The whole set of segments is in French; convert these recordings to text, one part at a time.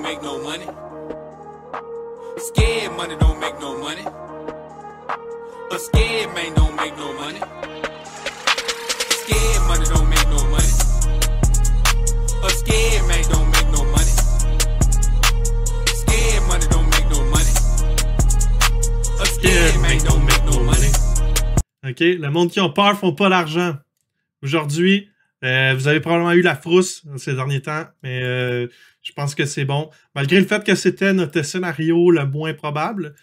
make no money. Scared money don't make no money. A scared man don't make no money. Scared money don't make no money. A scared man don't make no money. Scared money don't make no money. A scared man don't make no money. OK, le monde qui ont peur font pas l'argent. Aujourd'hui, vous avez probablement eu la frousse ces derniers temps, mais je pense que c'est bon. Malgré le fait que c'était notre scénario le moins probable,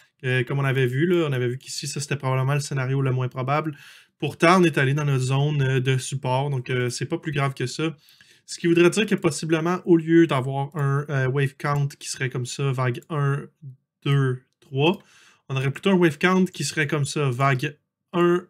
comme on avait vu, là, on avait vu qu'ici, ça c'était probablement le scénario le moins probable. Pourtant, on est allé dans notre zone de support, donc c'est pas plus grave que ça. Ce qui voudrait dire que possiblement, au lieu d'avoir un wave count qui serait comme ça, vague 1, 2, 3, on aurait plutôt un wave count qui serait comme ça, vague 1,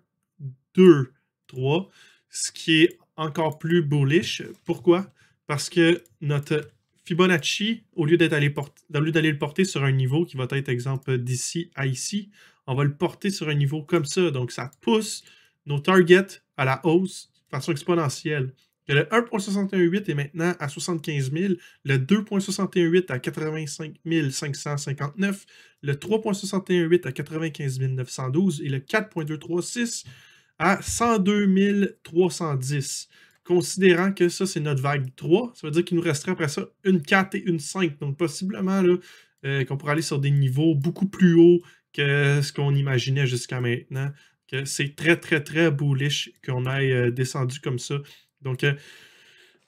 2, 3, ce qui est encore plus bullish. Pourquoi? Parce que notre Fibonacci, au lieu d'aller le porter sur un niveau qui va être, exemple, d'ici à ici, on va le porter sur un niveau comme ça. Donc, ça pousse nos targets à la hausse de façon exponentielle. Le 1.618 est maintenant à 75 000, le 2.618 à 85 559, le 3.618 à 95 912 et le 4.236 à 102 310. Considérant que ça, c'est notre vague 3, ça veut dire qu'il nous resterait après ça une 4 et une 5. Donc, possiblement là, qu'on pourrait aller sur des niveaux beaucoup plus hauts que ce qu'on imaginait jusqu'à maintenant. Que c'est très, très, très bullish qu'on aille descendu comme ça. Donc,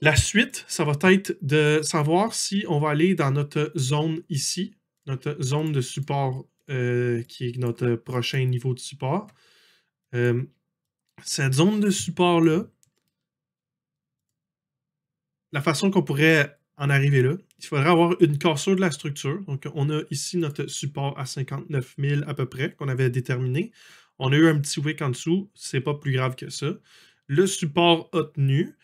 la suite, ça va être de savoir si on va aller dans notre zone ici, notre zone de support qui est notre prochain niveau de support. Cette zone de support-là, la façon qu'on pourrait en arriver là, il faudrait avoir une cassure de la structure. Donc, on a ici notre support à 59 000 à peu près, qu'on avait déterminé. On a eu un petit wick en dessous, c'est pas plus grave que ça. Le support a tenu.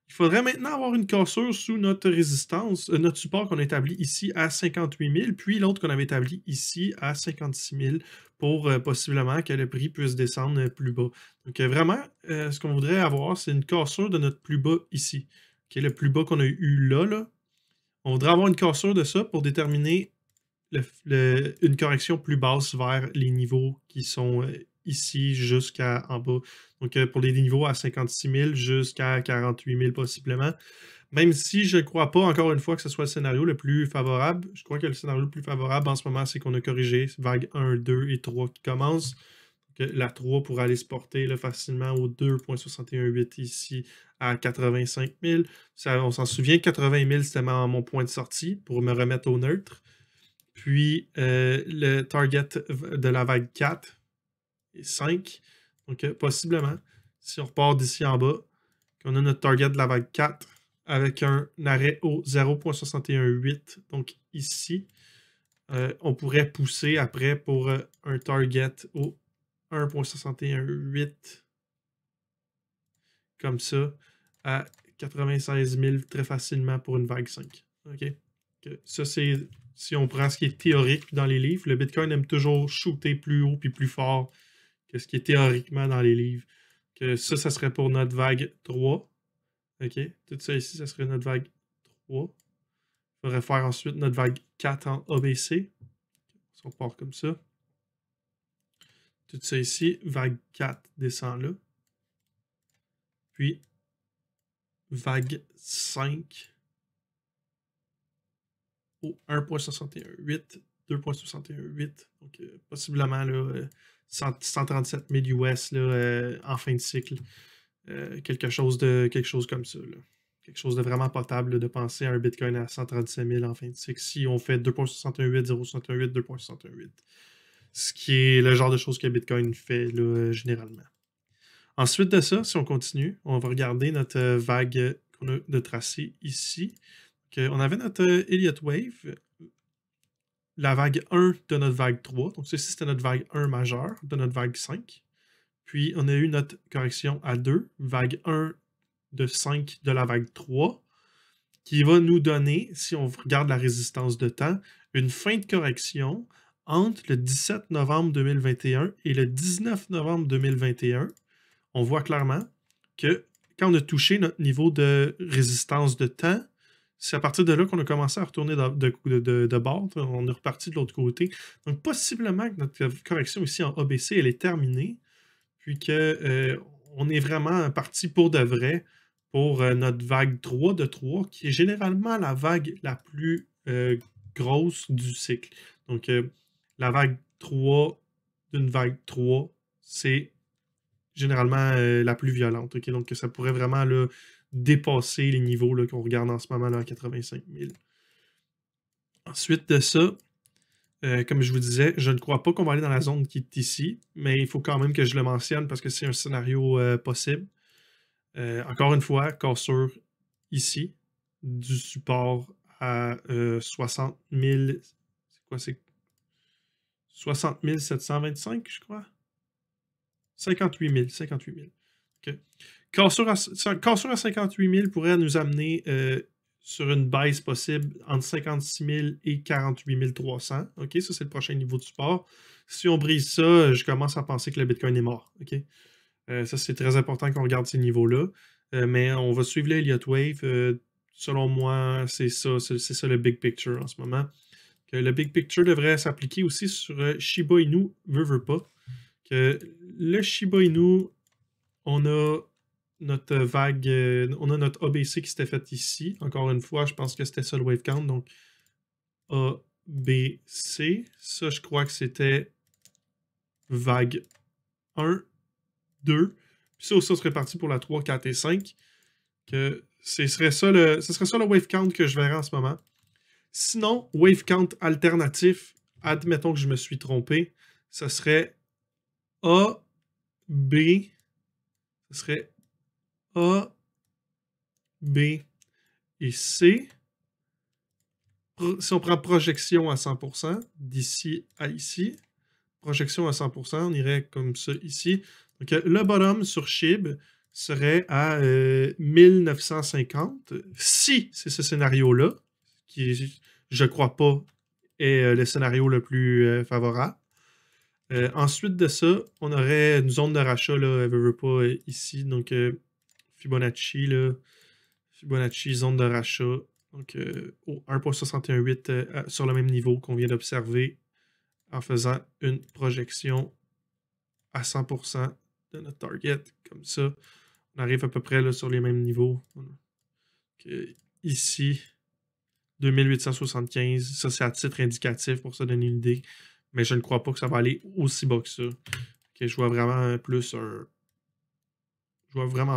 Il faudrait maintenant avoir une cassure sous notre résistance, notre support qu'on a établi ici à 58 000, puis l'autre qu'on avait établi ici à 56 000 pour possiblement que le prix puisse descendre plus bas. Donc vraiment, ce qu'on voudrait avoir, c'est une cassure de notre plus bas ici. Okay, le plus bas qu'on a eu là. On voudrait avoir une cassure de ça pour déterminer une correction plus basse vers les niveaux qui sont ici jusqu'à en bas. Donc, pour les niveaux à 56 000 jusqu'à 48 000 possiblement. Même si je ne crois pas, encore une fois, que ce soit le scénario le plus favorable. Je crois que le scénario le plus favorable en ce moment, c'est qu'on a corrigé vague 1, 2 et 3 qui commencent. Donc, la 3 pourrait aller se porter là, facilement au 2.618 ici à 85 000. Ça, on s'en souvient, 80 000, c'était mon point de sortie pour me remettre au neutre. Puis, le target de la vague 4 et 5. Donc, possiblement, si on repart d'ici en bas, qu'on a notre target de la vague 4 avec un arrêt au 0.618, donc ici, on pourrait pousser après pour un target au 1.618, comme ça, à 96 000 très facilement pour une vague 5. OK? Ça, c'est si on prend ce qui est théorique dans les livres. Le Bitcoin aime toujours shooter plus haut puis plus fort que ce qui est théoriquement dans les livres. Que ça serait pour notre vague 3. OK? Tout ça ici, ça serait notre vague 3. Il faudrait faire ensuite notre vague 4 en ABC. Si on part comme ça. Tout ça ici, vague 4 descend là. Puis, vague 5 au 1.618, 2.618. Donc, possiblement là, 137 000 US là, en fin de cycle. Quelque chose comme ça. Là. Quelque chose de vraiment potable là, de penser à un Bitcoin à 137 000 en fin de cycle si on fait 2.618, 0.618, 2.618. Ce qui est le genre de choses que Bitcoin fait là, généralement. Ensuite de ça, si on continue, on va regarder notre vague qu'on a de tracé ici. On avait notre Elliott Wave, la vague 1 de notre vague 3. Donc, ceci, c'était notre vague 1 majeure de notre vague 5. Puis, on a eu notre correction à 2, vague 1 de 5 de la vague 3, qui va nous donner, si on regarde la résistance de temps, une fin de correction entre le 17 novembre 2021 et le 19 novembre 2021. On voit clairement que quand on a touché notre niveau de résistance de temps, c'est à partir de là qu'on a commencé à retourner de bord. On est reparti de l'autre côté. Donc, possiblement que notre correction ici en ABC, elle est terminée. Puis qu'on est vraiment parti pour de vrai pour notre vague 3 de 3, qui est généralement la vague la plus grosse du cycle. Donc, la vague 3 d'une vague 3, c'est généralement la plus violente. Okay? Donc, ça pourrait vraiment là, dépasser les niveaux qu'on regarde en ce moment là, à 85 000. Ensuite de ça, comme je vous disais, je ne crois pas qu'on va aller dans la zone qui est ici, mais il faut quand même que je le mentionne parce que c'est un scénario possible. Encore une fois, cassure ici, du support à 60 000. C'est quoi? C'est 60 725, je crois. 58 000. 58 000. Okay. Cassure à 58 000 pourrait nous amener sur une baisse possible entre 56 000 et 48 300. OK, ça, c'est le prochain niveau de support. Si on brise ça, je commence à penser que le Bitcoin est mort. OK? Ça, c'est très important qu'on regarde ces niveaux-là. Mais on va suivre l'Elliott Wave. Selon moi, c'est ça le big picture en ce moment. Que le big picture devrait s'appliquer aussi sur Shiba Inu, veut pas. Que le Shiba Inu, on a notre vague, on a notre ABC qui s'était fait ici. Encore une fois, je pense que c'était ça le wave count. Donc, ABC. Ça, je crois que c'était vague 1, 2. Puis ça serait parti pour la 3, 4 et 5. Que ce serait ça le wave count que je verrais en ce moment. Sinon, wave count alternatif, admettons que je me suis trompé, ce serait A, B, ce serait A, B et C. Si on prend projection à 100%, d'ici à ici, projection à 100%, on irait comme ça ici. Donc, le bottom sur SHIB serait à 1950. Si c'est ce scénario-là, qui, je crois pas, est le scénario le plus favorable. Ensuite de ça, on aurait une zone de rachat, là, veut pas, ici. Donc, Fibonacci, là. Fibonacci, zone de rachat. Donc, au 1,618 sur le même niveau qu'on vient d'observer en faisant une projection à 100% de notre target. Comme ça, on arrive à peu près là, sur les mêmes niveaux. Donc, ici, 2875. Ça, c'est à titre indicatif pour se donner une idée. Mais je ne crois pas que ça va aller aussi bas que ça. Okay, je vois vraiment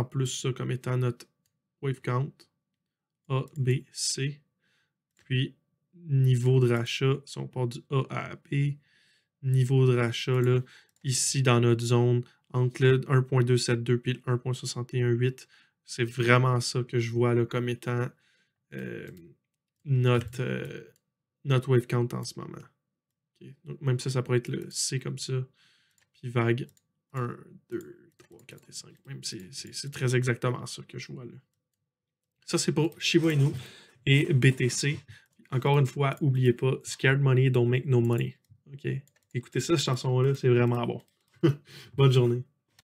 plus ça comme étant notre wave count. A, B, C. Puis, niveau de rachat, si on part du A à B, niveau de rachat, là, ici dans notre zone, entre le 1.272 et le 1.618, c'est vraiment ça que je vois là, comme étant notre wave count en ce moment. Okay. Donc, même ça pourrait être le C comme ça. Puis vague 1, 2, 3, 4 et 5. Même c'est très exactement ça que je vois là. Ça, c'est pour Shiba Inu et BTC. Encore une fois, n'oubliez pas, Scared Money don't make no money. OK? Écoutez ça, cette chanson-là, c'est vraiment bon. Bonne journée.